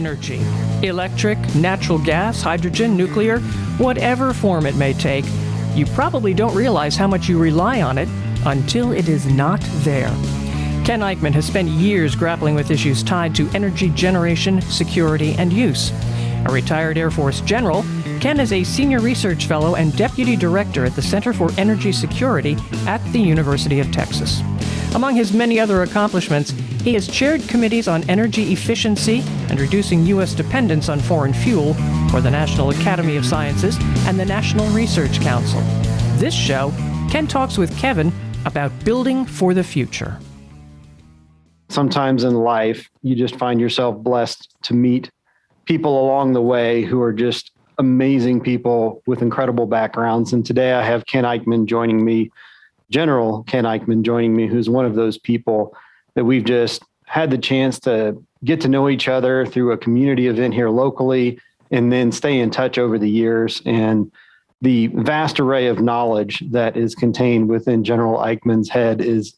energy. Electric, natural gas, hydrogen, nuclear, whatever form it may take, you probably don't realize how much you rely on it until it is not there. Ken Eickmann has spent years grappling with issues tied to energy generation, security, and use. A retired Air Force general, Ken is a senior research fellow and deputy director at the Center for Energy Security at the University of Texas. Among his many other accomplishments, he has chaired committees on energy efficiency and reducing U.S. dependence on foreign fuel for the National Academy of Sciences and the National Research Council. This show, Ken talks with Kevin about building for the future. Sometimes in life, you just find yourself blessed to meet people along the way who are just amazing people with incredible backgrounds. And today I have Ken Eickmann joining me, General Ken Eickmann joining me, who's one of those people that we've just had the chance to get to know each other through a community event here locally and then stay in touch over the years. And the vast array of knowledge that is contained within General Eickmann's head is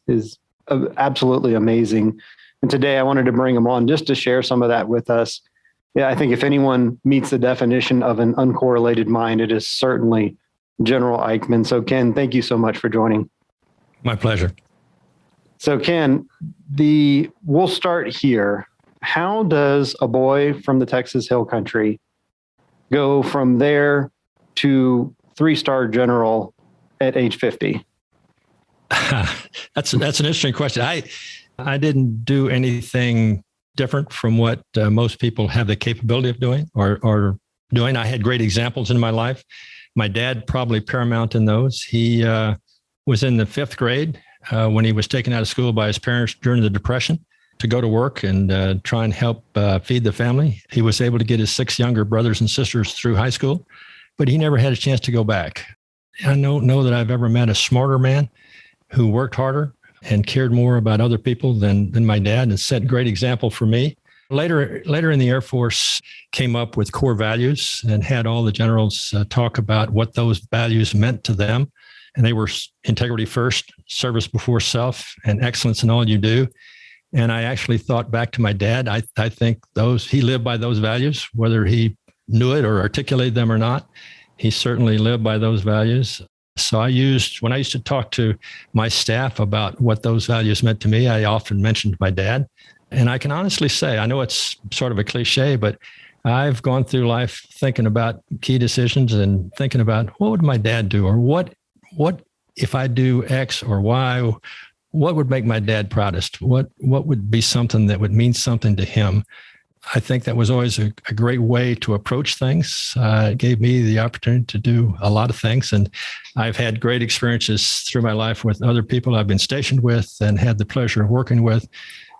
absolutely amazing. And today I wanted to bring him on just to share some of that with us. Yeah, I think if anyone meets the definition of an uncorrelated mind, it is certainly General Eickmann. So Ken, thank you so much for joining. My pleasure. So Ken, we'll start here. How does a boy from the Texas Hill Country go from there to 3-star general at age 50? That's an interesting question. I didn't do anything different from what most people have the capability of doing or doing. I had great examples in my life. My dad, probably paramount in those. He was in the 5th grade when he was taken out of school by his parents during the Depression to go to work and try and help feed the family. He was able to get his 6 younger brothers and sisters through high school, but he never had a chance to go back. I don't know that I've ever met a smarter man who worked harder and cared more about other people than my dad, and set a great example for me. Later in the Air Force, came up with core values and had all the generals talk about what those values meant to them. And they were integrity first, service before self, and excellence in all you do. And I actually thought back to my dad. I think he lived by those values, whether he knew it or articulated them or not. He certainly lived by those values. So when I used to talk to my staff about what those values meant to me, I often mentioned my dad. And I can honestly say, I know it's sort of a cliche, but I've gone through life thinking about key decisions and thinking about what would my dad do, or what if I do X or Y, what would make my dad proudest? What would be something that would mean something to him? I think that was always a great way to approach things. It gave me the opportunity to do a lot of things. And I've had great experiences through my life with other people I've been stationed with and had the pleasure of working with.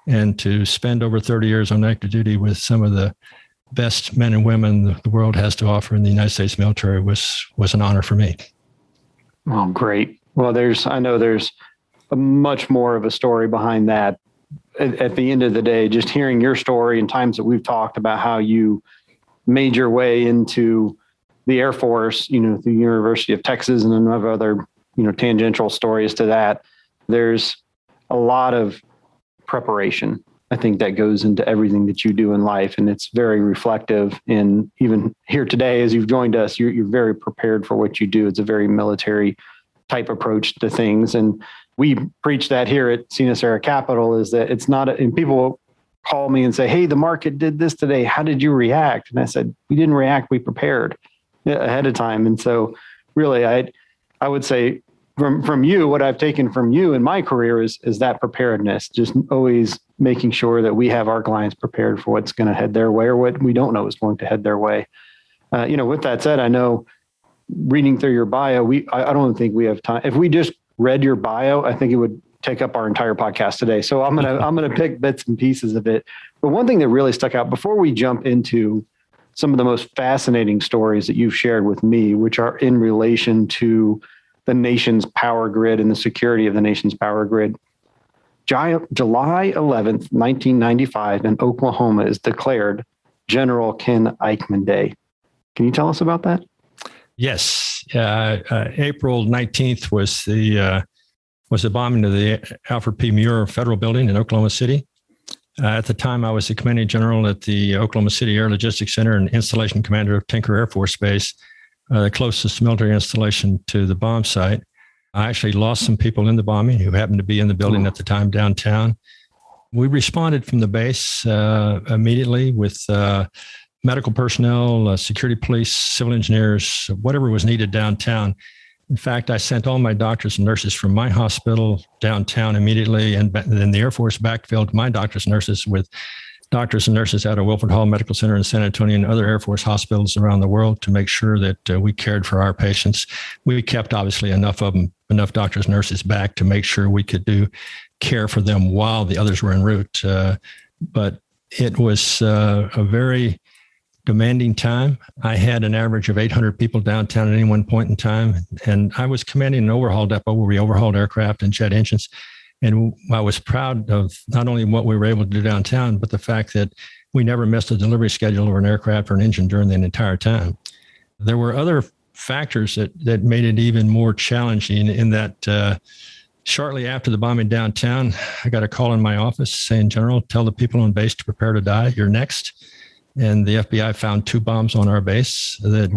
And to spend over 30 years on active duty with some of the best men and women the world has to offer in the United States military was an honor for me. Oh, great. Well, I know there's a much more of a story behind that. At the end of the day, just hearing your story and times that we've talked about how you made your way into the Air Force, through the University of Texas and a number of other, tangential stories to that. There's a lot of preparation, I think, that goes into everything that you do in life. And it's very reflective. And even here today, as you've joined us, you're very prepared for what you do. It's a very military type approach to things. And we preach that here at Sierra Capital, is that it's not, and people call me and say, hey, the market did this today. How did you react? And I said, we didn't react. We prepared ahead of time. And so really, I would say from you, what I've taken from you in my career is that preparedness, just always making sure that we have our clients prepared for what's going to head their way or what we don't know is going to head their way. With that said, I know reading through your bio, I don't think we have time. If we just read your bio, I think it would take up our entire podcast today. So I'm gonna pick bits and pieces of it. But one thing that really stuck out before we jump into some of the most fascinating stories that you've shared with me, which are in relation to the nation's power grid and the security of the nation's power grid. July 11th, 1995 in Oklahoma is declared General Ken Eickmann Day. Can you tell us about that? Yes. April 19th was the bombing of the Alfred P. Muir Federal Building in Oklahoma City. At the time, I was the commanding general at the Oklahoma City Air Logistics Center and installation commander of Tinker Air Force Base, the closest military installation to the bomb site. I actually lost some people in the bombing who happened to be in the building at the time downtown. We responded from the base immediately with medical personnel, security police, civil engineers, whatever was needed downtown. In fact, I sent all my doctors and nurses from my hospital downtown immediately, and then the Air Force backfilled my doctors and nurses with doctors and nurses out of Wilford Hall Medical Center in San Antonio and other Air Force hospitals around the world to make sure that we cared for our patients. We kept, obviously, enough doctors and nurses back to make sure we could do care for them while the others were en route. But it was a very demanding time. I had an average of 800 people downtown at any one point in time, and I was commanding an overhaul depot where we overhauled aircraft and jet engines. And I was proud of not only what we were able to do downtown, but the fact that we never missed a delivery schedule of an aircraft or an engine during the entire time. There were other factors that made it even more challenging in that shortly after the bombing downtown, I got a call in my office saying, "General, tell the people on base to prepare to die. You're next." And the FBI found 2 bombs on our base that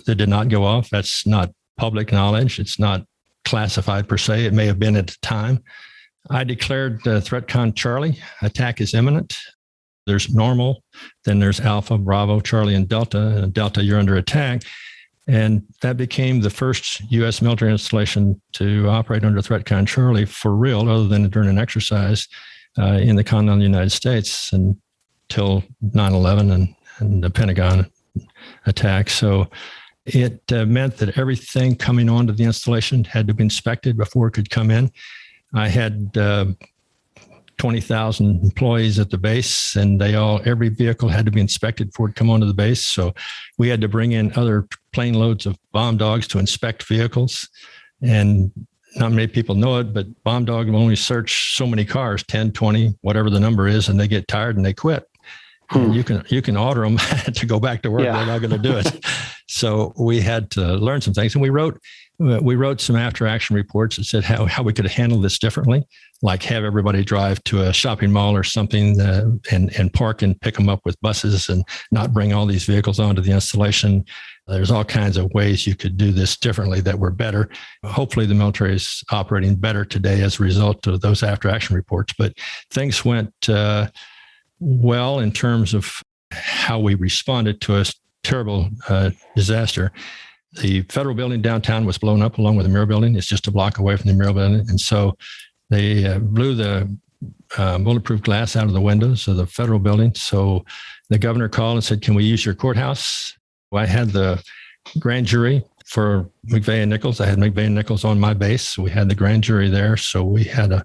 did not go off. That's not public knowledge. It's not classified per se. It may have been at the time. I declared ThreatCon Charlie. Attack is imminent. There's normal, then there's Alpha, Bravo, Charlie, and Delta. And Delta, you're under attack. And that became the first U.S. military installation to operate under ThreatCon Charlie for real, other than during an exercise in the continental United States until 9/11 and the Pentagon attack. So it meant that everything coming onto the installation had to be inspected before it could come in. I had 20,000 employees at the base, and every vehicle had to be inspected before it come onto the base. So we had to bring in other plane loads of bomb dogs to inspect vehicles. And not many people know it, but bomb dog will only search so many cars, 10, 20, whatever the number is, and they get tired and they quit. And you can order them to go back to work. Yeah. They're not going to do it. So we had to learn some things, and we wrote some after action reports that said how we could handle this differently, like have everybody drive to a shopping mall or something and park and pick them up with buses and not bring all these vehicles onto the installation. There's all kinds of ways you could do this differently that were better. Hopefully the military is operating better today as a result of those after action reports, but things went well in terms of how we responded to a terrible disaster. The federal building downtown was blown up along with the Muir building. It's just a block away from the Muir building. And so they blew the bulletproof glass out of the windows of the federal building. So the governor called and said, "Can we use your courthouse?" Well, I had the grand jury for McVeigh and Nichols. I had McVeigh and Nichols on my base. So we had the grand jury there. So we had a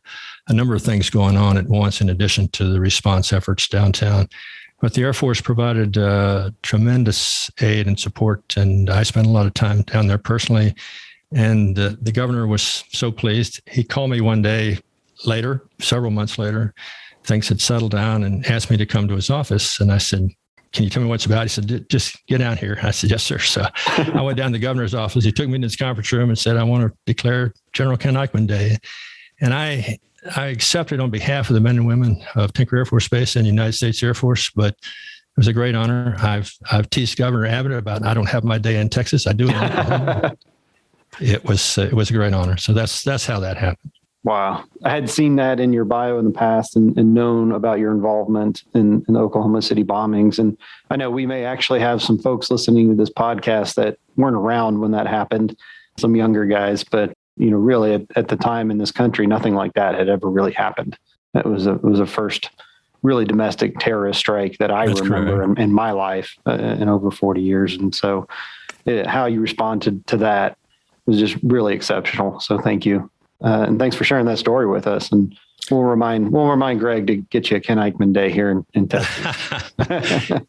number of things going on at once in addition to the response efforts downtown. But the Air Force provided tremendous aid and support, and I spent a lot of time down there personally. And the governor was so pleased. He called me one day later, several months later, things had settled down, and asked me to come to his office. And I said, "Can you tell me what's about?" He said, "Just get down here." I said, "Yes, sir." So I went down to the governor's office. He took me into his conference room and said, "I want to declare General Ken Eickmann Day." And I accepted on behalf of the men and women of Tinker Air Force Base and the United States Air Force, but it was a great honor. I've teased Governor Abbott about I don't have my day in Texas. I do in Oklahoma. It was a great honor. So that's how that happened. Wow. I had seen that in your bio in the past and known about your involvement in the Oklahoma City bombings. And I know we may actually have some folks listening to this podcast that weren't around when that happened, some younger guys, but really at the time in this country, nothing like that had ever really happened. It was a first really domestic terrorist strike that I remember in my life in over 40 years. And so how you responded to that was just really exceptional. So thank you. And thanks for sharing that story with us. And we'll remind Greg to get you a Ken Eickmann Day here in Texas.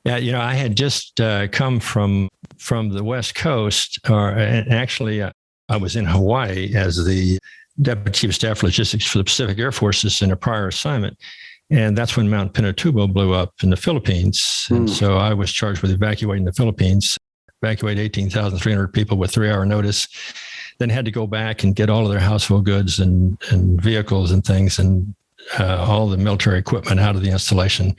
Yeah, I had just come from the West Coast, and actually I was in Hawaii as the Deputy Chief of Staff for Logistics for the Pacific Air Forces in a prior assignment. And that's when Mount Pinatubo blew up in the Philippines. And so I was charged with evacuating the Philippines, evacuate 18,300 people with 3-hour notice. Then had to go back and get all of their household goods and vehicles and things and all the military equipment out of the installation.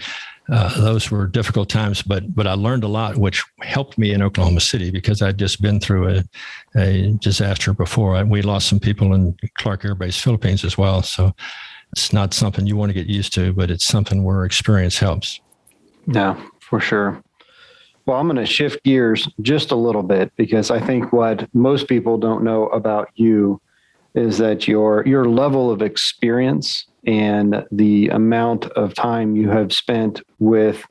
Those were difficult times, but I learned a lot, which helped me in Oklahoma City because I'd just been through a disaster before. We lost some people in Clark Air Base, Philippines as well. So it's not something you want to get used to, but it's something where experience helps. Yeah, for sure. Well, I'm going to shift gears just a little bit because I think what most people don't know about you is that your level of experience and the amount of time you have spent with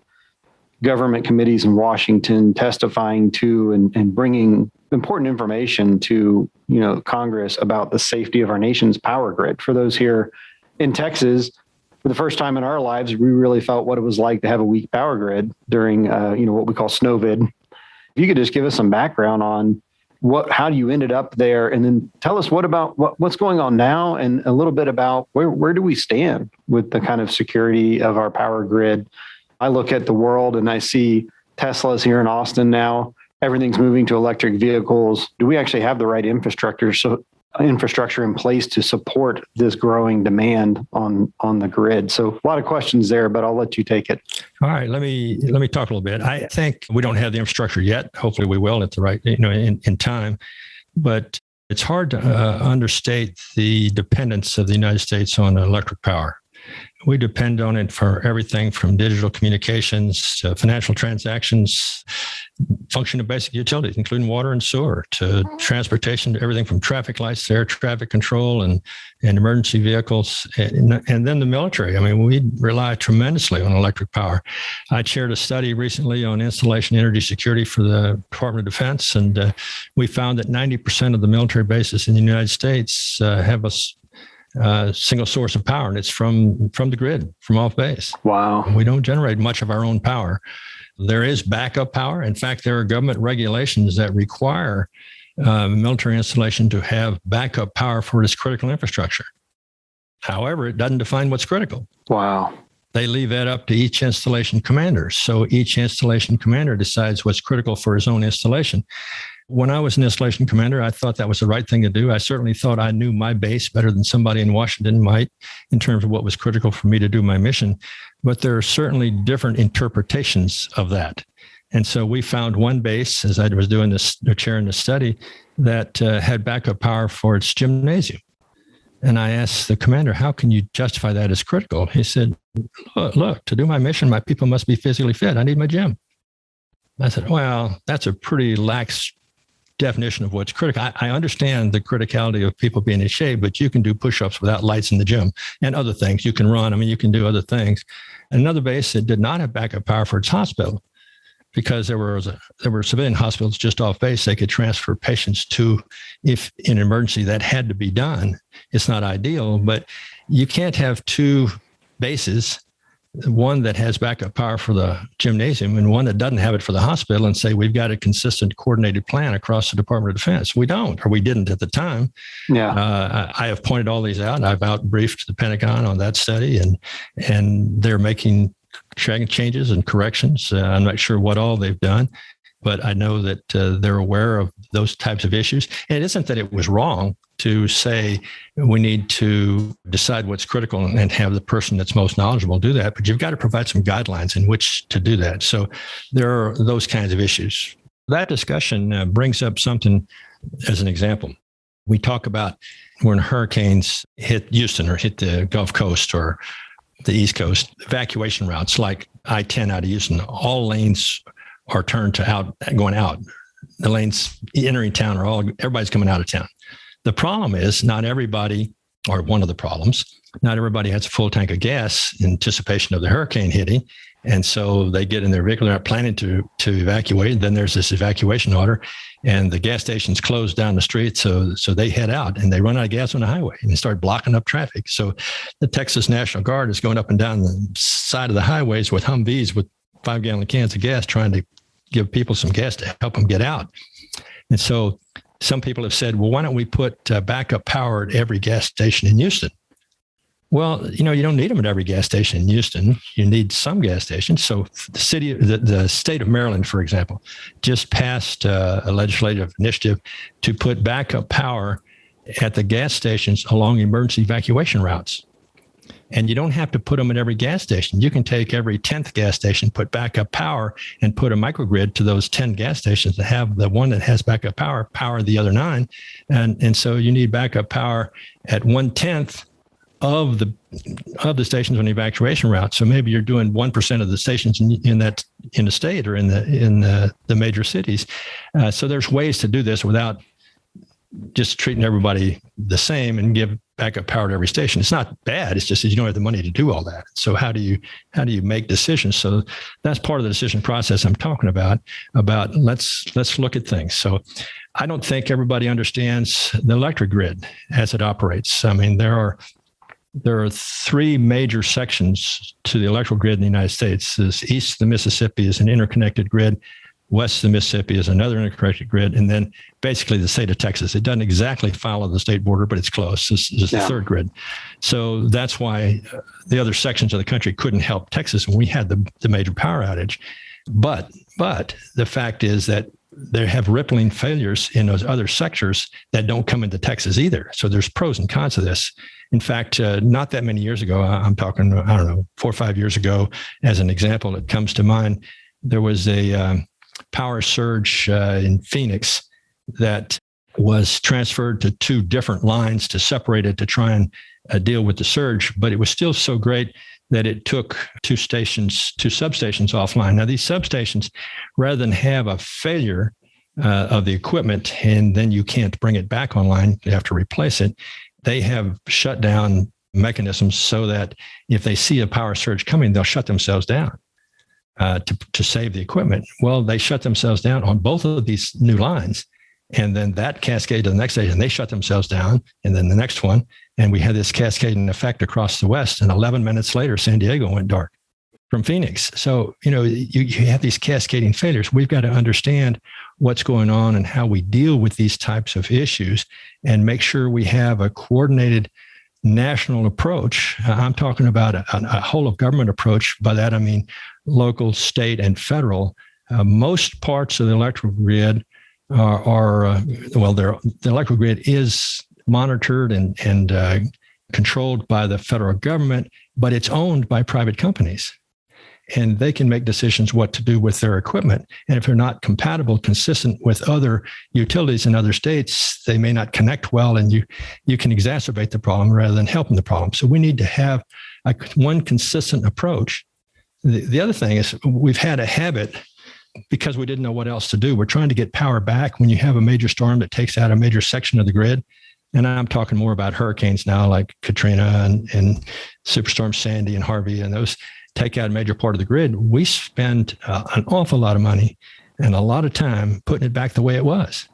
government committees in Washington testifying to and bringing important information to, Congress about the safety of our nation's power grid. For those here in Texas, for the first time in our lives, we really felt what it was like to have a weak power grid during, what we call snowvid. If you could just give us some background on how you ended up there, and then tell us what's going on now, and a little bit about where do we stand with the kind of security of our power grid. I look at the world and I see Teslas here in Austin now. Everything's moving to electric vehicles. Do we actually have the right infrastructure in place to support this growing demand on the grid? So a lot of questions there, but I'll let you take it. All right, let me talk a little bit. I think we don't have the infrastructure yet. Hopefully we will at the right, in time, but it's hard to understate the dependence of the United States on electric power. We depend on it for everything from digital communications to financial transactions, function of basic utilities, including water and sewer, to transportation, to everything from traffic lights to air traffic control and emergency vehicles, and then the military. I mean, we rely tremendously on electric power. I chaired a study recently on installation energy security for the Department of Defense, and we found that 90% of the military bases in the United States have a single source of power, and it's from the grid, from off base. Wow. We don't generate much of our own power. There is backup power. In fact, there are government regulations that require military installation to have backup power for its critical infrastructure. However, it doesn't define what's critical. Wow. They leave that up to each installation commander. So each installation commander decides what's critical for his own installation. When I was an installation commander, I thought that was the right thing to do. I certainly thought I knew my base better than somebody in Washington might in terms of what was critical for me to do my mission. But there are certainly different interpretations of that. And so we found one base, as I was doing this, chairing the study, that had backup power for its gymnasium. And I asked the commander, how can you justify that as critical? He said, look, to do my mission, my people must be physically fit. I need my gym. I said, well, that's a pretty lax definition of what's critical. I understand the criticality of people being in shape, but you can do push-ups without lights in the gym and other things. You can run. I mean, you can do other things. Another base that did not have backup power for its hospital, because there were civilian hospitals just off base they could transfer patients to if in an emergency that had to be done. It's not ideal, but you can't have two bases, one that has backup power for the gymnasium and one that doesn't have it for the hospital, and say we've got a consistent coordinated plan across the Department of Defense. We don't, or we didn't at the time. Yeah. I have pointed all these out. I've outbriefed the Pentagon on that study, and they're making changes and corrections. I'm not sure what all they've done, but I know that they're aware of those types of issues. And it isn't that it was wrong to say we need to decide what's critical and have the person that's most knowledgeable do that, but you've got to provide some guidelines in which to do that. So there are those kinds of issues. That discussion brings up something as an example. We talk about when hurricanes hit Houston or hit the Gulf Coast or the East Coast, evacuation routes like I-10 out of Houston, all lanes are turned to going out. The lanes entering town everybody's coming out of town. The problem is not everybody, or one of the problems, not everybody has a full tank of gas in anticipation of the hurricane hitting. And so they get in their vehicle, they're not planning to evacuate. Then there's this evacuation order and the gas station's closed down the street. So they head out and they run out of gas on the highway and they start blocking up traffic. So the Texas National Guard is going up and down the side of the highways with Humvees with 5-gallon cans of gas, trying to give people some gas to help them get out. And so some people have said, well, why don't we put backup power at every gas station in Houston? Well, you don't need them at every gas station in Houston. You need some gas stations. So the state of Maryland, for example, just passed a legislative initiative to put backup power at the gas stations along emergency evacuation routes. And you don't have to put them at every gas station. You can take every 10th gas station, put backup power, and put a microgrid to those 10 gas stations to have the one that has backup power the other 9. And so you need backup power at 1/10 of the stations on the evacuation route. So maybe you're doing 1% of the stations in the state or in the major cities. So there's ways to do this without just treating everybody the same and give backup power to every station. It's not bad. It's just that you don't have the money to do all that. So how do you make decisions? So that's part of the decision process I'm talking about let's look at things. So I don't think everybody understands the electric grid as it operates. I mean, there are 3 major sections to the electrical grid in the United States. This east of the Mississippi is an interconnected grid. West of the Mississippi is another interconnected grid. And then basically the state of Texas. It doesn't exactly follow the state border, but it's close. This is the third grid. So that's why the other sections of the country couldn't help Texas when we had the major power outage. But the fact is that they have rippling failures in those other sectors that don't come into Texas either. So there's pros and cons of this. In fact, not that many years ago, I'm talking, 4 or 5 years ago, as an example that comes to mind, there was a power surge in Phoenix that was transferred to 2 different lines to separate it to try and deal with the surge. But it was still so great that it took 2 substations offline. Now, these substations, rather than have a failure of the equipment and then you can't bring it back online, you have to replace it, they have shut down mechanisms so that if they see a power surge coming, they'll shut themselves down to save the equipment. Well, they shut themselves down on both of these new lines. And then that cascade to the next station, they shut themselves down. And then the next one, and we had this cascading effect across the West. And 11 minutes later, San Diego went dark from Phoenix. So, you have these cascading failures. We've got to understand what's going on and how we deal with these types of issues and make sure we have a coordinated national approach. I'm talking about a whole of government approach. By that, I mean local, state, and federal. Most parts of the electrical grid the electrical grid is monitored and controlled by the federal government, but it's owned by private companies. And they can make decisions what to do with their equipment. And if they're not compatible, consistent with other utilities in other states, they may not connect well, and you can exacerbate the problem rather than helping the problem. So we need to have one consistent approach. The other thing is we've had a habit because we didn't know what else to do. We're trying to get power back when you have a major storm that takes out a major section of the grid. And I'm talking more about hurricanes now, like Katrina and Superstorm Sandy and Harvey, and those take out a major part of the grid. We spend an awful lot of money and a lot of time putting it back the way it was.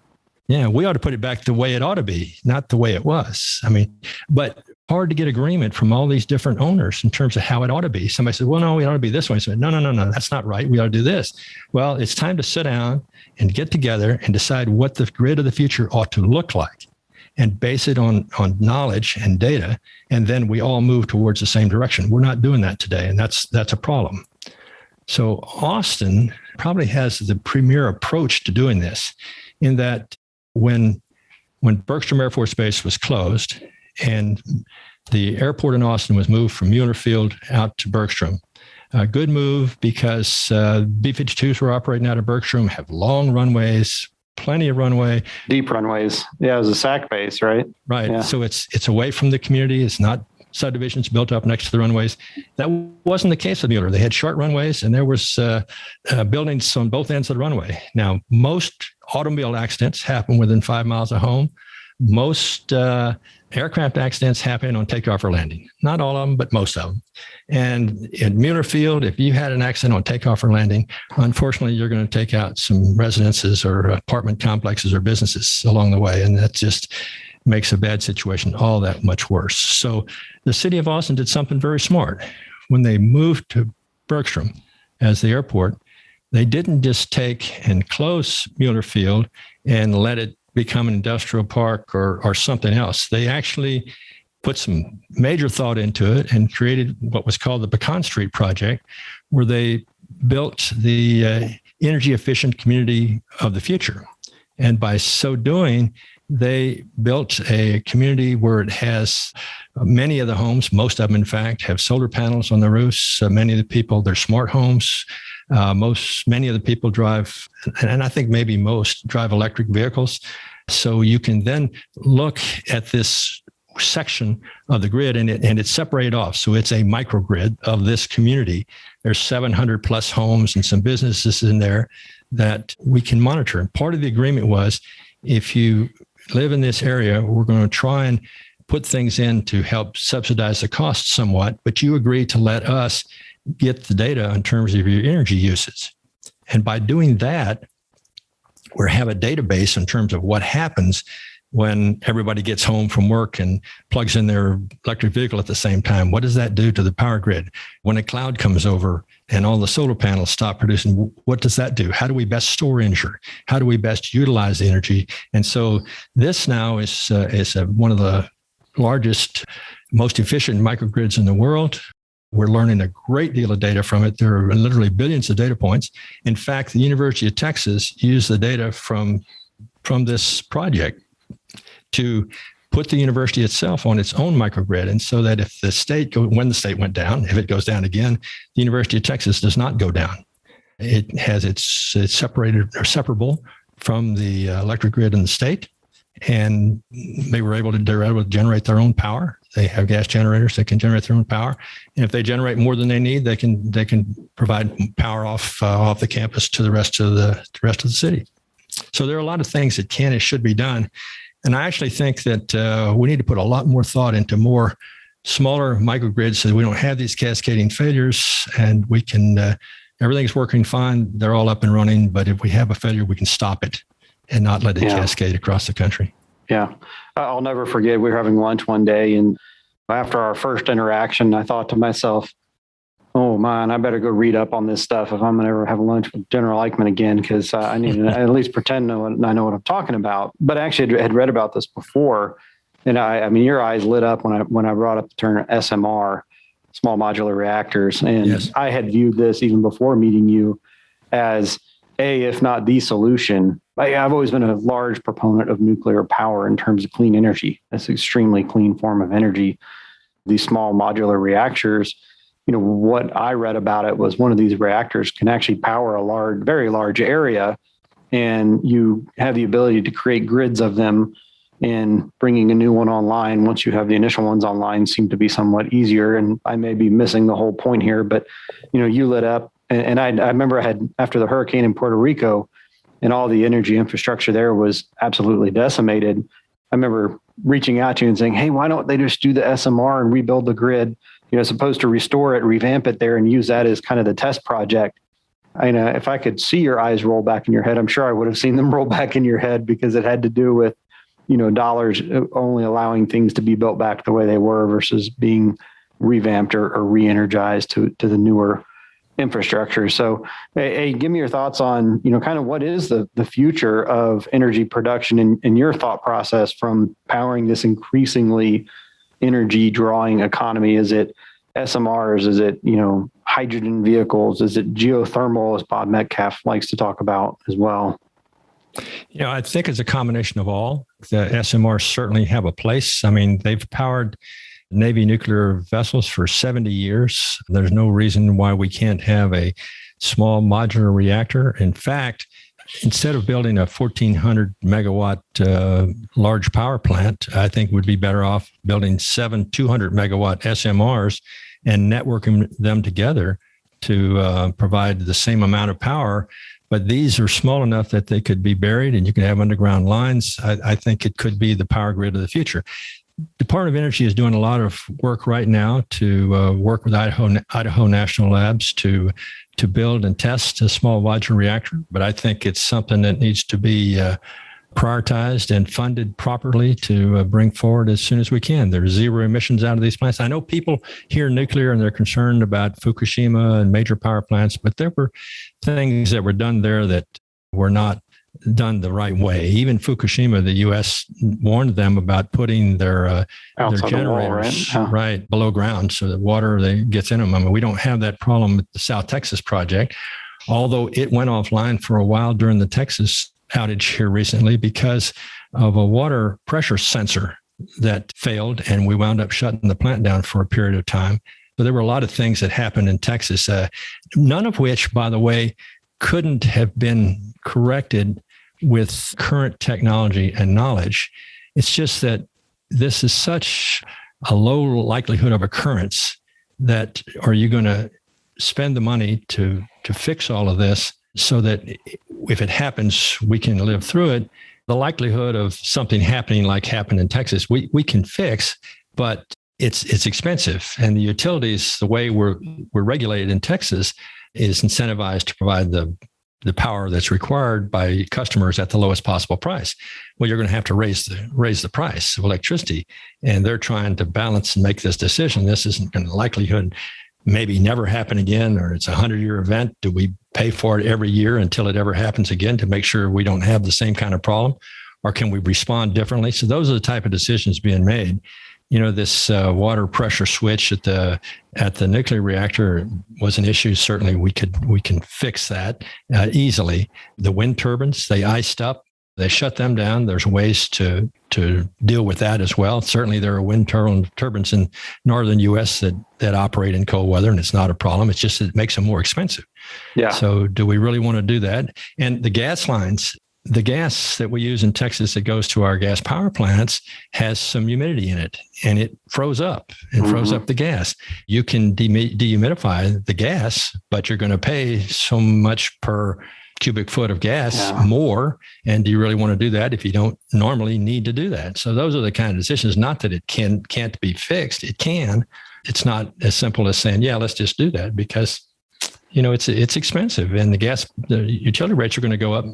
Yeah, we ought to put it back the way it ought to be, not the way it was. I mean, but hard to get agreement from all these different owners in terms of how it ought to be. Somebody said, well, no, we ought to be this way. I said, no, that's not right. We ought to do this. Well, it's time to sit down and get together and decide what the grid of the future ought to look like and base it on knowledge and data. And then we all move towards the same direction. We're not doing that today. And that's a problem. So Austin probably has the premier approach to doing this in that when Bergstrom Air Force Base was closed and the airport in Austin was moved from Mueller Field out to Bergstrom, a good move because B-52s were operating out of Bergstrom, have long runways, plenty of runway. Deep runways. Yeah, it was a SAC base, right? Right. Yeah. So it's away from the community. It's not subdivisions built up next to the runways. That wasn't the case with Mueller. They had short runways and there was buildings on both ends of the runway. Now, most automobile accidents happen within 5 miles of home. Most aircraft accidents happen on takeoff or landing. Not all of them, but most of them. And in Mueller Field, if you had an accident on takeoff or landing, unfortunately, you're going to take out some residences or apartment complexes or businesses along the way. And that just makes a bad situation all that much worse. So the city of Austin did something very smart. When they moved to Bergstrom as the airport, they didn't just take and close Mueller Field and let it become an industrial park or something else. They actually put some major thought into it and created what was called the Pecan Street Project, where they built the energy efficient community of the future. And by so doing, they built a community where it has many of the homes, most of them, in fact, have solar panels on the roofs. Many of the people, they're smart homes. Many of the people drive, and I think maybe most drive electric vehicles. So you can then look at this section of the grid and it's separated off. So it's a microgrid of this community. There's 700 plus homes and some businesses in there that we can monitor. And part of the agreement was, if you live in this area, we're going to try and put things in to help subsidize the cost somewhat, but you agree to let us get the data in terms of your energy usage. And by doing that, we have a database in terms of what happens when everybody gets home from work and plugs in their electric vehicle at the same time. What does that do to the power grid? When a cloud comes over and all the solar panels stop producing, what does that do? How do we best store energy? How do we best utilize the energy? And so this now is one of the largest, most efficient microgrids in the world. We're learning a great deal of data from it. There are literally billions of data points. In fact, the University of Texas used the data from this project to put the university itself on its own microgrid. And so that if the state, when the state went down, if it goes down again, the University of Texas does not go down. It has it's separated or separable from the electric grid in the state. And they're able to generate their own power. They have gas generators that can generate their own power. And if they generate more than they need, they can provide power off the campus to the rest of the city. So there are a lot of things that can and should be done. And I actually think that we need to put a lot more thought into more smaller microgrids so that we don't have these cascading failures, and we can, everything's working fine. They're all up and running. But if we have a failure, we can stop it and not let it cascade across the country. Yeah. I'll never forget, we were having lunch one day, and after our first interaction, I thought to myself, oh man, I better go read up on this stuff if I'm going to ever have lunch with General Eickmann again, because I need to at least pretend I know what I'm talking about. But actually, I had read about this before, and I mean, your eyes lit up when I brought up the term SMR, small modular reactors, and yes. I had viewed this even before meeting you as if not the solution. I've always been a large proponent of nuclear power in terms of clean energy. It's an extremely clean form of energy. These small modular reactors, what I read about it was one of these reactors can actually power a very large area, and you have the ability to create grids of them, and bringing a new one online once you have the initial ones online seemed to be somewhat easier. And I may be missing the whole point here, but you lit up, and I remember after the hurricane in Puerto Rico, and all the energy infrastructure there was absolutely decimated. I remember reaching out to you and saying, hey, why don't they just do the SMR and rebuild the grid, as opposed to restore it, revamp it there, and use that as kind of the test project. If I could see your eyes roll back in your head, I'm sure I would have seen them roll back in your head, because it had to do with, dollars only allowing things to be built back the way they were versus being revamped or re-energized to the newer infrastructure. So, hey, give me your thoughts on, kind of what is the future of energy production in your thought process from powering this increasingly energy drawing economy? Is it SMRs? Is it, hydrogen vehicles? Is it geothermal, as Bob Metcalf likes to talk about as well? I think it's a combination of all. The SMRs certainly have a place. I mean, they've powered Navy nuclear vessels for 70 years. There's no reason why we can't have a small modular reactor. In fact, instead of building a 1,400 megawatt large power plant, I think we'd be better off building 7 200 megawatt SMRs and networking them together to provide the same amount of power. But these are small enough that they could be buried, and you can have underground lines. I think it could be the power grid of the future. Department of Energy is doing a lot of work right now to work with Idaho National Labs to build and test a small modular reactor. But I think it's something that needs to be prioritized and funded properly to bring forward as soon as we can. There's zero emissions out of these plants. I know people hear nuclear and they're concerned about Fukushima and major power plants, but there were things that were done there that were not done the right way. Even Fukushima, the U.S. warned them about putting their generators right below ground so that water gets in them. I mean, we don't have that problem with the South Texas project, although it went offline for a while during the Texas outage here recently because of a water pressure sensor that failed, and we wound up shutting the plant down for a period of time. So there were a lot of things that happened in Texas, none of which, by the way, couldn't have been corrected with current technology and knowledge. It's just that this is such a low likelihood of occurrence that are you going to spend the money to fix all of this so that if it happens, we can live through it? The likelihood of something happening like happened in Texas, we can fix, but it's expensive. And the utilities, the way we're regulated in Texas, is incentivized to provide the power that's required by customers at the lowest possible price. Well, you're going to have to raise the price of electricity, and they're trying to balance and make this decision. This isn't going to likelihood maybe never happen again, or it's a 100-year event. Do we pay for it every year until it ever happens again to make sure we don't have the same kind of problem, or can we respond differently? So those are the type of decisions being made. This water pressure switch at the nuclear reactor was an issue. Certainly, we can fix that easily. The wind turbines, they iced up, they shut them down. There's ways to deal with that as well. Certainly, there are wind turbines in northern U.S. that operate in cold weather, and it's not a problem. It's just that it makes them more expensive. Yeah. So, do we really want to do that? And the gas lines. The gas that we use in Texas that goes to our gas power plants has some humidity in it, and it froze up the gas. You can dehumidify the gas, but you're going to pay so much per cubic foot of gas more. And do you really want to do that if you don't normally need to do that? So those are the kind of decisions, not that it can't be fixed. It can. It's not as simple as saying, yeah, let's just do that, because, it's expensive, and the utility rates are going to go up,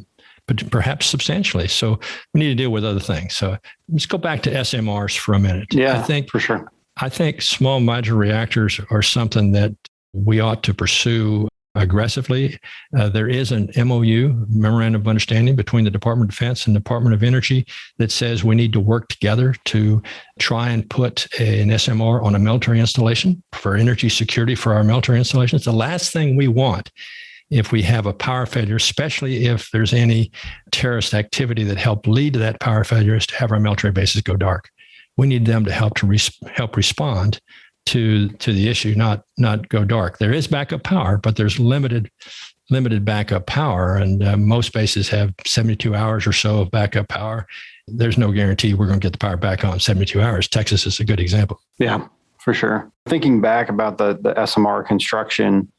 but perhaps substantially. So we need to deal with other things. So let's go back to SMRs for a minute. Yeah, for sure. I think small modular reactors are something that we ought to pursue aggressively. There is an MOU, Memorandum of Understanding, between the Department of Defense and Department of Energy that says we need to work together to try and put an SMR on a military installation for energy security for our military installations. The last thing we want, if we have a power failure, especially if there's any terrorist activity that helped lead to that power failure, is to have our military bases go dark. We need them to help respond to the issue, not go dark. There is backup power, but there's limited backup power, and most bases have 72 hours or so of backup power. There's no guarantee we're going to get the power back on 72 hours. Texas is a good example. Yeah, for sure. Thinking back about the SMR construction,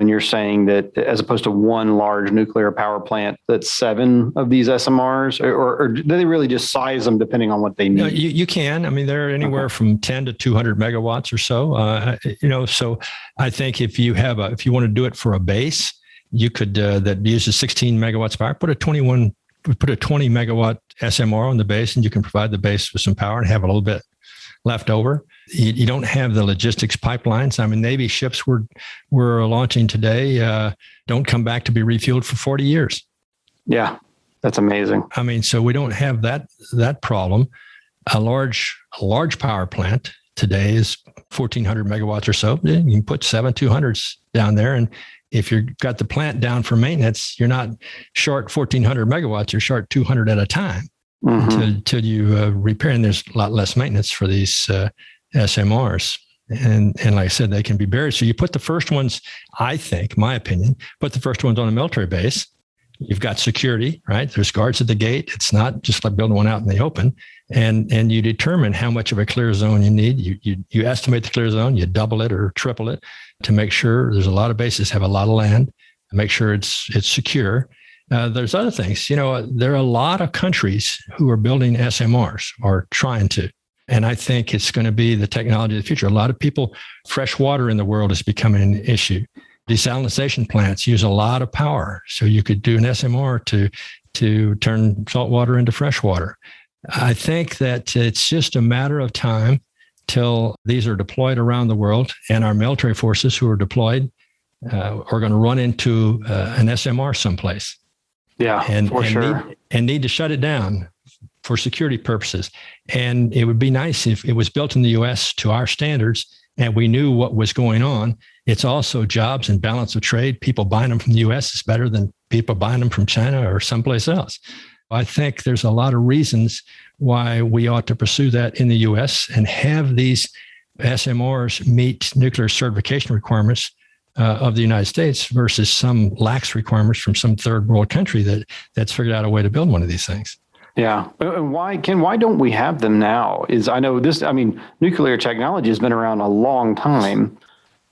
and you're saying that as opposed to one large nuclear power plant, that's 7 of these SMRs, or do they really just size them depending on what they need? No, you can. I mean, they're anywhere from 10 to 200 megawatts or so. So I think if you want to do it for a base, you could that uses 16 megawatts power, put a 20 megawatt SMR on the base, and you can provide the base with some power and have a little bit left over. You don't have the logistics pipelines. I mean, Navy ships we're launching today don't come back to be refueled for 40 years. Yeah, that's amazing. I mean, so we don't have that problem. A large power plant today is 1,400 megawatts or so. You can put 7 200s down there, and if you've got the plant down for maintenance, you're not short 1,400 megawatts. You're short 200 at a time until you repair. And there's a lot less maintenance for these SMRs. And like I said, they can be buried. So you put the first ones, I think, my opinion, put the first ones on a military base. You've got security, right? There's guards at the gate. It's not just like building one out in the open. And you determine how much of a clear zone you need. You estimate the clear zone, you double it or triple it to make sure. There's a lot of bases have a lot of land, to make sure it's secure. There's other things. There are a lot of countries who are building SMRs or trying to. And I think it's going to be the technology of the future. A lot of people, fresh water in the world is becoming an issue. Desalination plants use a lot of power. So you could do an SMR to turn salt water into fresh water. I think that it's just a matter of time till these are deployed around the world, and our military forces who are deployed are going to run into an SMR someplace. Yeah, for sure. Need to shut it down for security purposes. And it would be nice if it was built in the U.S. to our standards and we knew what was going on. It's also jobs and balance of trade. People buying them from the U.S. is better than people buying them from China or someplace else. I think there's a lot of reasons why we ought to pursue that in the U.S. and have these SMRs meet nuclear certification requirements of the United States versus some lax requirements from some third world country that's figured out a way to build one of these things. Yeah. Why don't we have them now? Nuclear technology has been around a long time,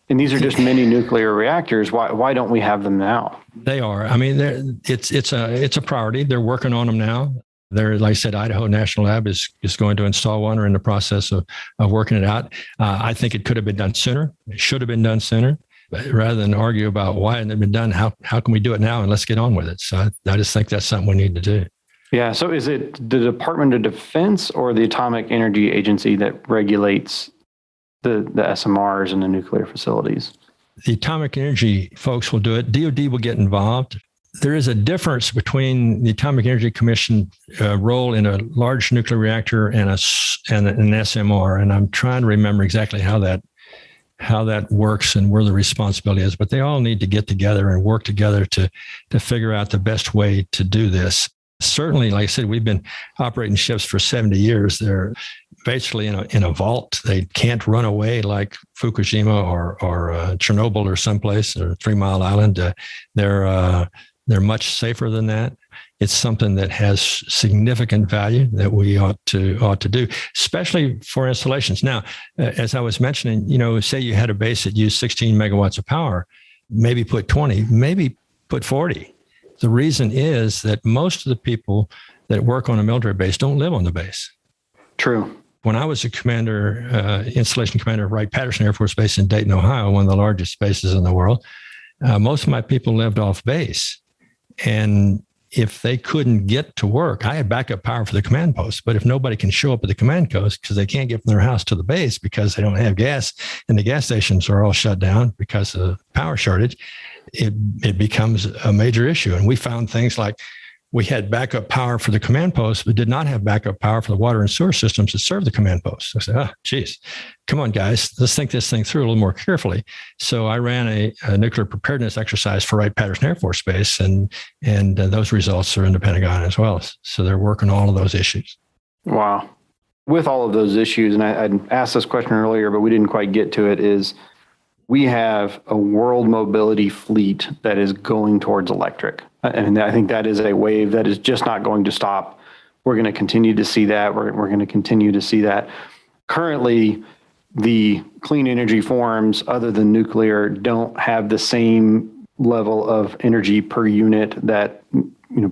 and these are just mini nuclear reactors. Why don't we have them now? They are. I mean, it's a priority. They're working on them now. Like I said, Idaho National Lab is going to install one or in the process of working it out. I think it could have been done sooner. It should have been done sooner. But rather than argue about why it hasn't been done, how can we do it now and let's get on with it? So I just think that's something we need to do. Yeah. So is it the Department of Defense or the Atomic Energy Agency that regulates the SMRs and the nuclear facilities? The Atomic Energy folks will do it. DOD will get involved. There is a difference between the Atomic Energy Commission role in a large nuclear reactor and an SMR. And I'm trying to remember exactly how that works and where the responsibility is. But they all need to get together and work together to figure out the best way to do this. Certainly, like I said, we've been operating ships for 70 years. They're basically in a vault. They can't run away like Fukushima or Chernobyl or someplace or 3 Mile Island. They're much safer than that. It's something that has significant value that we ought to do, especially for installations. Now, as I was mentioning, say you had a base that used 16 megawatts of power, maybe put 20, maybe put 40. The reason is that most of the people that work on a military base don't live on the base. True. When I was a commander, installation commander of Wright-Patterson Air Force Base in Dayton, Ohio, one of the largest bases in the world, most of my people lived off base. And if they couldn't get to work, I had backup power for the command post. But if nobody can show up at the command post because they can't get from their house to the base because they don't have gas and the gas stations are all shut down because of power shortage, it becomes a major issue. And we found things like we had backup power for the command post, but did not have backup power for the water and sewer systems that serve the command post. So I said, geez, come on, guys, let's think this thing through a little more carefully. So I ran a nuclear preparedness exercise for Wright-Patterson Air Force Base, and those results are in the Pentagon as well. So they're working all of those issues. Wow. With all of those issues, and I asked this question earlier, but we didn't quite get to it, is we have a world mobility fleet that is going towards electric. And I think that is a wave that is just not going to stop. We're going to continue to see that. We're going to continue to see that. Currently, the clean energy forms other than nuclear don't have the same level of energy per unit that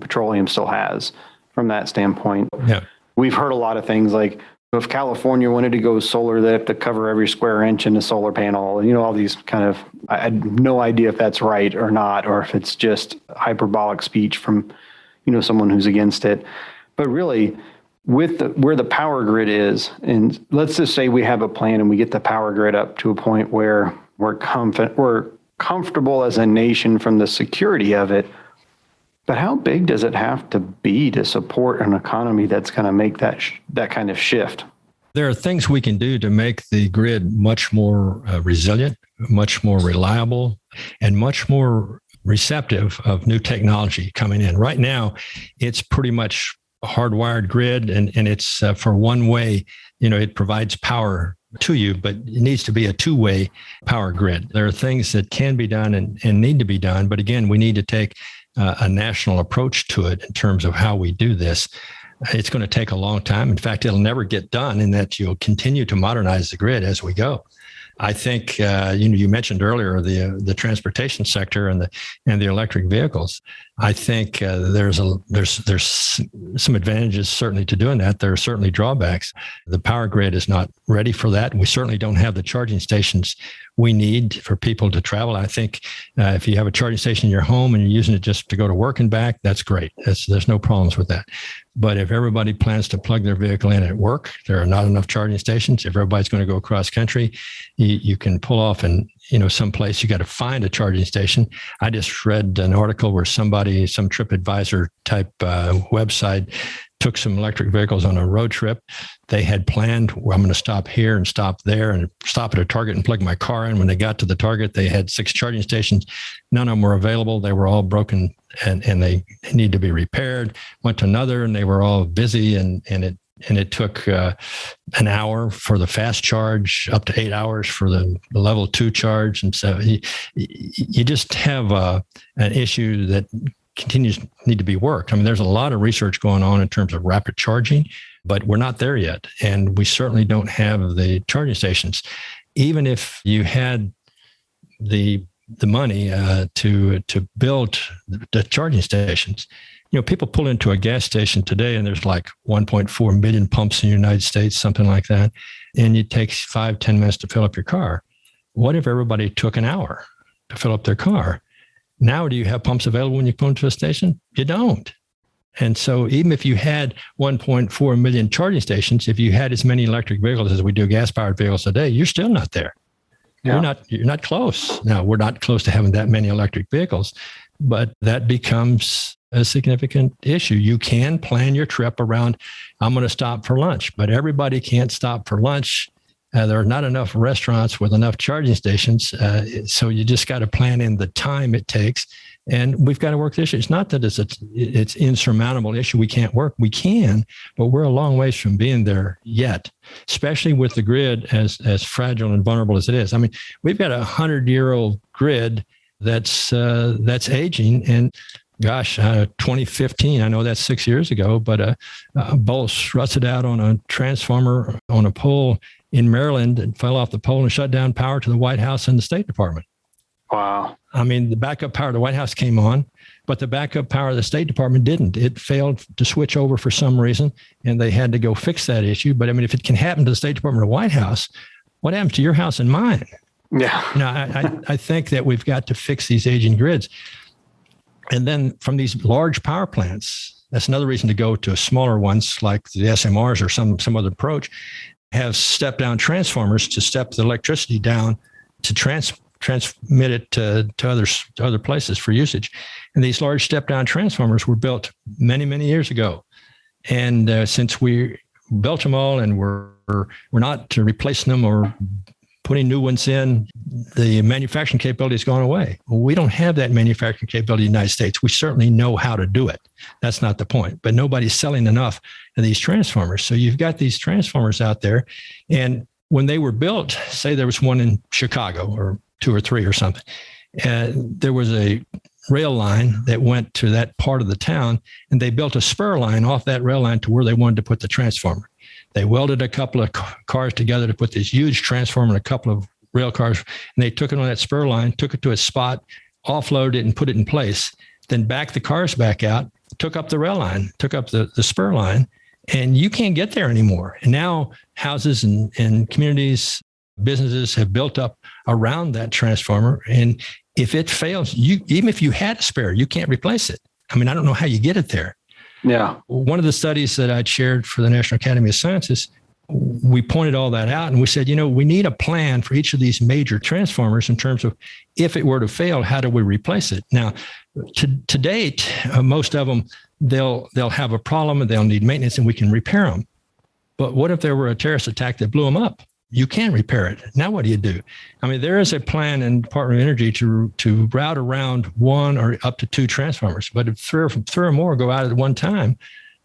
petroleum still has from that standpoint. Yeah. We've heard a lot of things like, if California wanted to go solar, they have to cover every square inch in a solar panel. And, all these kind of, I had no idea if that's right or not, or if it's just hyperbolic speech from, someone who's against it. But really, with where the power grid is, and let's just say we have a plan and we get the power grid up to a point where we're comfortable as a nation from the security of it. But how big does it have to be to support an economy that's going to make that kind of shift? There are things we can do to make the grid much more resilient, much more reliable, and much more receptive of new technology coming in. Right now, it's pretty much a hardwired grid, and it's for one way. It provides power to you, but it needs to be a two-way power grid. There are things that can be done and need to be done, but again, we need to take a national approach to it in terms of how we do this. It's going to take a long time. In fact, it'll never get done in that you'll continue to modernize the grid as we go. I think, you mentioned earlier the transportation sector and the electric vehicles. I think there's some advantages certainly to doing that. There are certainly drawbacks. The power grid is not ready for that. We certainly don't have the charging stations we need for people to travel. I think if you have a charging station in your home and you're using it just to go to work and back, that's great. There's no problems with that. But if everybody plans to plug their vehicle in at work, there are not enough charging stations. If everybody's going to go across country, you can pull off and someplace you got to find a charging station. I just read an article where some TripAdvisor type website took some electric vehicles on a road trip. They had planned, well, I'm going to stop here and stop there and stop at a Target and plug my car in. When they got to the Target, they had 6 charging stations. None of them were available. They were all broken and they need to be repaired. Went to another, and they were all busy, and it took an hour for the fast charge, up to 8 hours for the level 2 charge. And so you just have an issue that continues to need to be worked. I mean, there's a lot of research going on in terms of rapid charging, but we're not there yet. And we certainly don't have the charging stations. Even if you had the money to build the charging stations, people pull into a gas station today and there's like 1.4 million pumps in the United States, something like that. And it takes 5-10 minutes to fill up your car. What if everybody took an hour to fill up their car? Now, do you have pumps available when you pull into a station? You don't. And so even if you had 1.4 million charging stations, if you had as many electric vehicles as we do gas-powered vehicles today, you're still not there. Yeah. You're not close. Now, we're not close to having that many electric vehicles, but that becomes a significant issue. You can plan your trip around, I'm going to stop for lunch, but everybody can't stop for lunch. There are not enough restaurants with enough charging stations. So you just got to plan in the time it takes. And we've got to work this issue. It's not that it's insurmountable issue we can't work. We can, but we're a long ways from being there yet, especially with the grid as fragile and vulnerable as it is. I mean, we've got 100-year-old grid that's aging. And gosh, 2015, I know that's 6 years ago, but a bolt rusted out on a transformer on a pole in Maryland and fell off the pole and shut down power to the White House and the State Department. Wow. I mean, the backup power of the White House came on, but the backup power of the State Department didn't. It failed to switch over for some reason, and they had to go fix that issue. But I mean, if it can happen to the State Department or White House, what happens to your house and mine? Yeah. I think that we've got to fix these aging grids. And then from these large power plants, that's another reason to go to smaller ones like the SMRs or some other approach, have step-down transformers to step the electricity down to transmit it to other places for usage. And these large step-down transformers were built many, many years ago. And since we built them all and we're not replacing them or putting new ones in, the manufacturing capability has gone away. We don't have that manufacturing capability in the United States. We certainly know how to do it. That's not the point. But nobody's selling enough of these transformers. So you've got these transformers out there. And when they were built, say there was one in Chicago or 2 or 3 or something, there was a rail line that went to that part of the town, and they built a spur line off that rail line to where they wanted to put the transformer. They welded a couple of cars together to put this huge transformer and a couple of rail cars, and they took it on that spur line, took it to a spot, offloaded it and put it in place, then backed the cars back out, took up the rail line, took up the spur line, and you can't get there anymore. And now houses and communities, businesses have built up around that transformer. And if it fails, even if you had a spare, you can't replace it. I mean, I don't know how you get it there. Yeah. One of the studies that I'd shared for the National Academy of Sciences, we pointed all that out and we said, we need a plan for each of these major transformers in terms of if it were to fail, how do we replace it? Now, to date, most of them, they'll have a problem and they'll need maintenance and we can repair them. But what if there were a terrorist attack that blew them up? You can't repair it. Now, what do you do? I mean, there is a plan in the Department of Energy to route around 1 or up to 2 transformers. But if three or more go out at one time,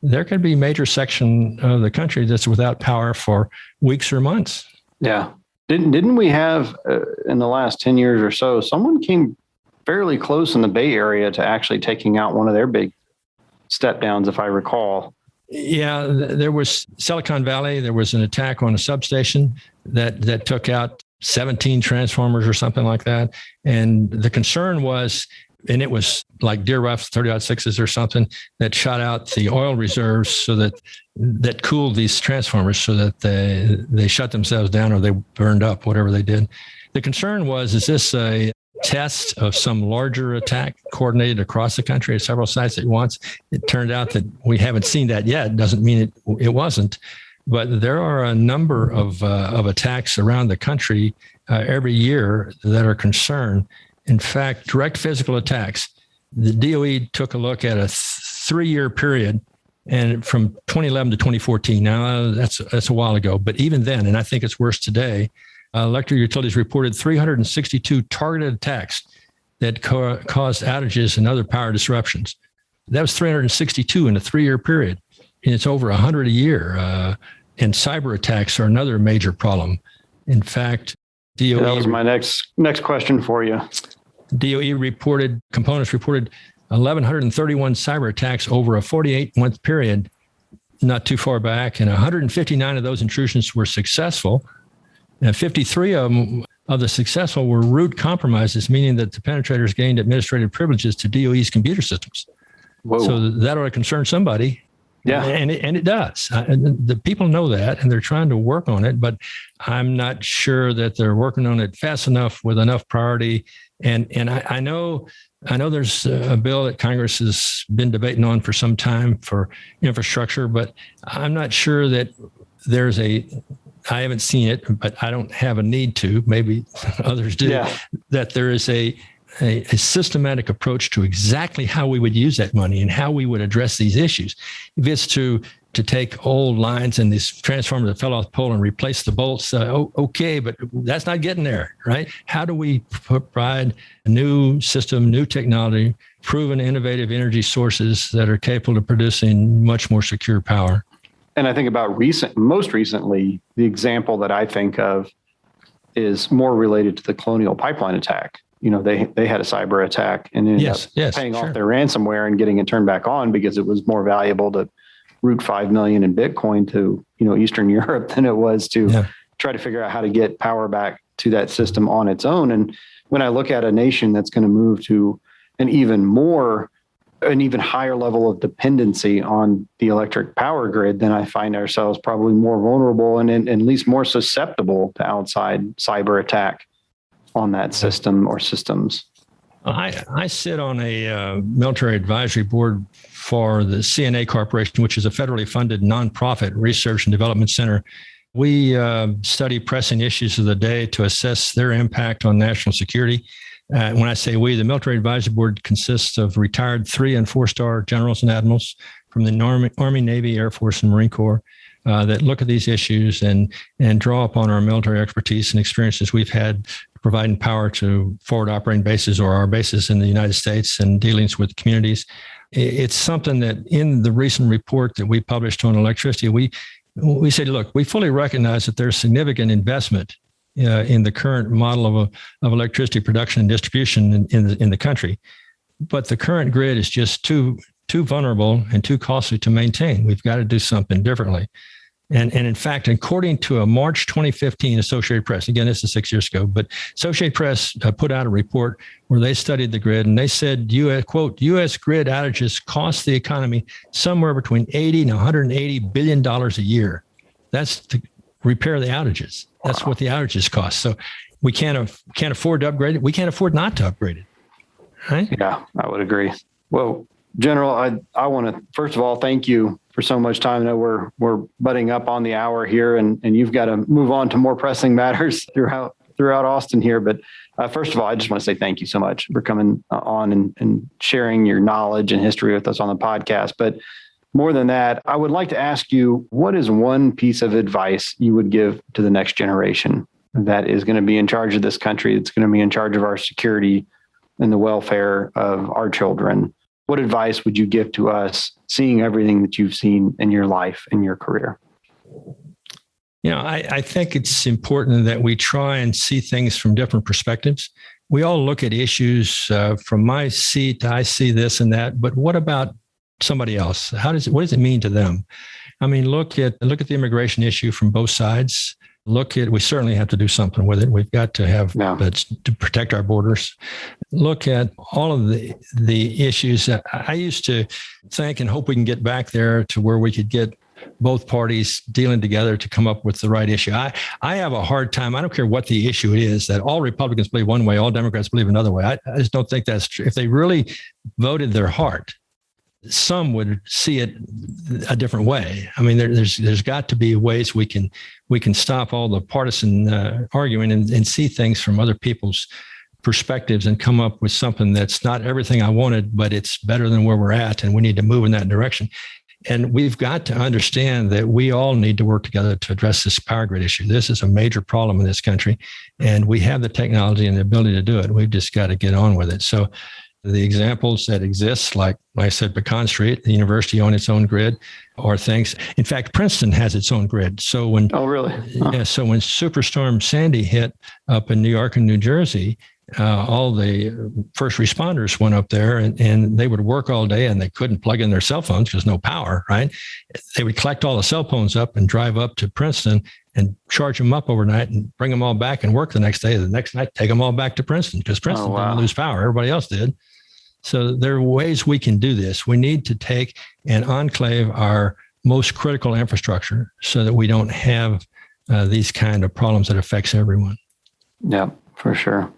there could be a major section of the country that's without power for weeks or months. Yeah. Didn't we have in the last 10 years or so, someone came fairly close in the Bay Area to actually taking out one of their big step downs, if I recall? Yeah, there was Silicon Valley. There was an attack on a substation that took out 17 transformers or something like that. And the concern was, and it was like deer rifles, 30-06s or something that shot out the oil reserves so that cooled these transformers so that they shut themselves down or they burned up, whatever they did. The concern was, is this a test of some larger attack coordinated across the country at several sites at once? It turned out that we haven't seen that yet. Doesn't mean it wasn't, but there are a number of attacks around the country every year that are concerned. In fact, direct physical attacks. The DOE took a look at a 3-year period, and from 2011 to 2014. Now that's a while ago, but even then, and I think it's worse today. Electric utilities reported 362 targeted attacks that caused outages and other power disruptions. That was 362 in a 3-year period. And it's over 100 a year. And cyber attacks are another major problem. In fact, DOE... That was my next question for you. Components reported 1,131 cyber attacks over a 48-month period, not too far back, and 159 of those intrusions were successful. And 53 of the successful were root compromises, meaning that the penetrators gained administrative privileges to DOE's computer systems. Whoa. So that ought to concern somebody. Yeah. And it does. The people know that, and they're trying to work on it, but I'm not sure that they're working on it fast enough with enough priority. And I know there's a bill that Congress has been debating on for some time for infrastructure, but I'm not sure that I haven't seen it, but I don't have a need to, maybe others do, that there is a systematic approach to exactly how we would use that money and how we would address these issues. If it's to take old lines and this transformer that fell off the pole and replace the bolts, okay, but that's not getting there, right? How do we provide a new system, new technology, proven innovative energy sources that are capable of producing much more secure power? And I think about most recently, the example that I think of is more related to the Colonial Pipeline attack. They had a cyber attack and ended up paying off their ransomware and getting it turned back on because it was more valuable to route 5 million in Bitcoin to, Eastern Europe than it was to try to figure out how to get power back to that system on its own. And when I look at a nation that's going to move to an even higher level of dependency on the electric power grid, then I find ourselves probably more vulnerable and at least more susceptible to outside cyber attack on that system or systems. I sit on a military advisory board for the CNA Corporation, which is a federally funded nonprofit research and development center. We study pressing issues of the day to assess their impact on national security. When I say we, the military advisory board consists of retired 3- and 4-star generals and admirals from the Army, Navy, Air Force, and Marine Corps that look at these issues and draw upon our military expertise and experiences we've had providing power to forward operating bases or our bases in the United States and dealings with communities. It's something that in the recent report that we published on electricity, we said, look, we fully recognize that there's significant investment in the current model of electricity production and distribution in the country, but the current grid is just too vulnerable and too costly to maintain. We've got to do something differently. And in fact, according to a March 2015 Associated Press, again, this is 6 years ago, but Associated Press put out a report where they studied the grid and they said, quote, U.S. grid outages cost the economy somewhere between $80 and $180 billion a year. That's to repair the outages. That's what the outages cost. So we can't afford to upgrade it. We can't afford not to upgrade it. Right? Yeah, I would agree. Well, General, I want to, first of all, thank you for so much time. I know we're butting up on the hour here and you've got to move on to more pressing matters throughout Austin here. But first of all, I just want to say thank you so much for coming on and sharing your knowledge and history with us on the podcast. But more than that, I would like to ask you, what is one piece of advice you would give to the next generation that is going to be in charge of this country, that's going to be in charge of our security and the welfare of our children? What advice would you give to us, seeing everything that you've seen in your life and your career? I think it's important that we try and see things from different perspectives. We all look at issues from my seat. I see this and that, but what about somebody else? What does it mean to them? I mean, look at the immigration issue from both sides. We certainly have to do something with it. We've got to have to protect our borders. Look at all of the issues that I used to think and hope we can get back there to where we could get both parties dealing together to come up with the right issue. I have a hard time. I don't care what the issue is, that all Republicans believe one way, all Democrats believe another way. I just don't think that's true. If they really voted their heart, some would see it a different way. I mean, there's got to be ways we can stop all the partisan arguing and see things from other people's perspectives and come up with something that's not everything I wanted, but it's better than where we're at, and we need to move in that direction. And we've got to understand that we all need to work together to address this power grid issue. This is a major problem in this country, and we have the technology and the ability to do it. We've just got to get on with it. So the examples that exist, like I said, Pecan Street, the university on its own grid, or things. In fact, Princeton has its own grid. So when really? Yeah, so when Superstorm Sandy hit up in New York and New Jersey, all the first responders went up there and they would work all day and they couldn't plug in their cell phones because no power, right? They would collect all the cell phones up and drive up to Princeton and charge them up overnight and bring them all back and work the next day. The next night, take them all back to Princeton because Princeton didn't lose power. Everybody else did. So there are ways we can do this. We need to take and enclave our most critical infrastructure so that we don't have these kind of problems that affects everyone. Yeah, for sure.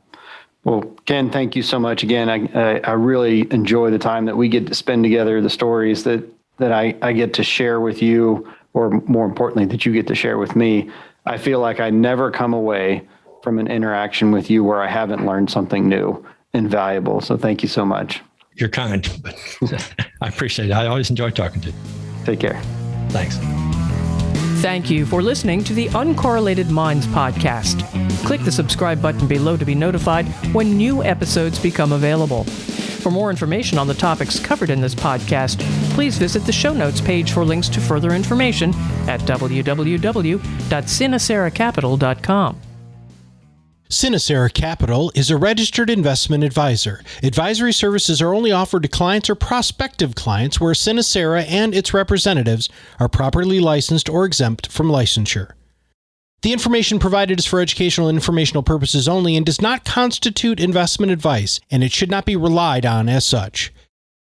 Well, Ken, thank you so much again. I really enjoy the time that we get to spend together, the stories that I get to share with you, or more importantly, that you get to share with me. I feel like I never come away from an interaction with you where I haven't learned something new and valuable. So thank you so much. You're kind, but I appreciate it. I always enjoy talking to you. Take care. Thanks. Thank you for listening to the Uncorrelated Minds podcast. Click the subscribe button below to be notified when new episodes become available. For more information on the topics covered in this podcast, please visit the show notes page for links to further information at www.sinaceracapital.com. Sinacera Capital is a registered investment advisor. Advisory services are only offered to clients or prospective clients where Sinacera and its representatives are properly licensed or exempt from licensure. The information provided is for educational and informational purposes only and does not constitute investment advice, and it should not be relied on as such.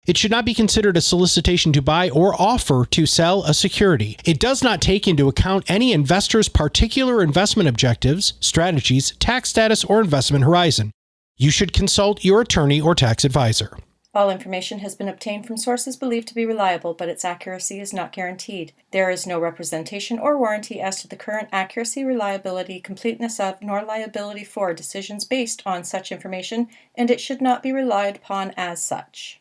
It should not be considered a solicitation to buy or offer to sell a security. It does not take into account any investor's particular investment objectives, strategies, tax status, or investment horizon. You should consult your attorney or tax advisor. All information has been obtained from sources believed to be reliable, but its accuracy is not guaranteed. There is no representation or warranty as to the current accuracy, reliability, completeness of, nor liability for decisions based on such information, and it should not be relied upon as such.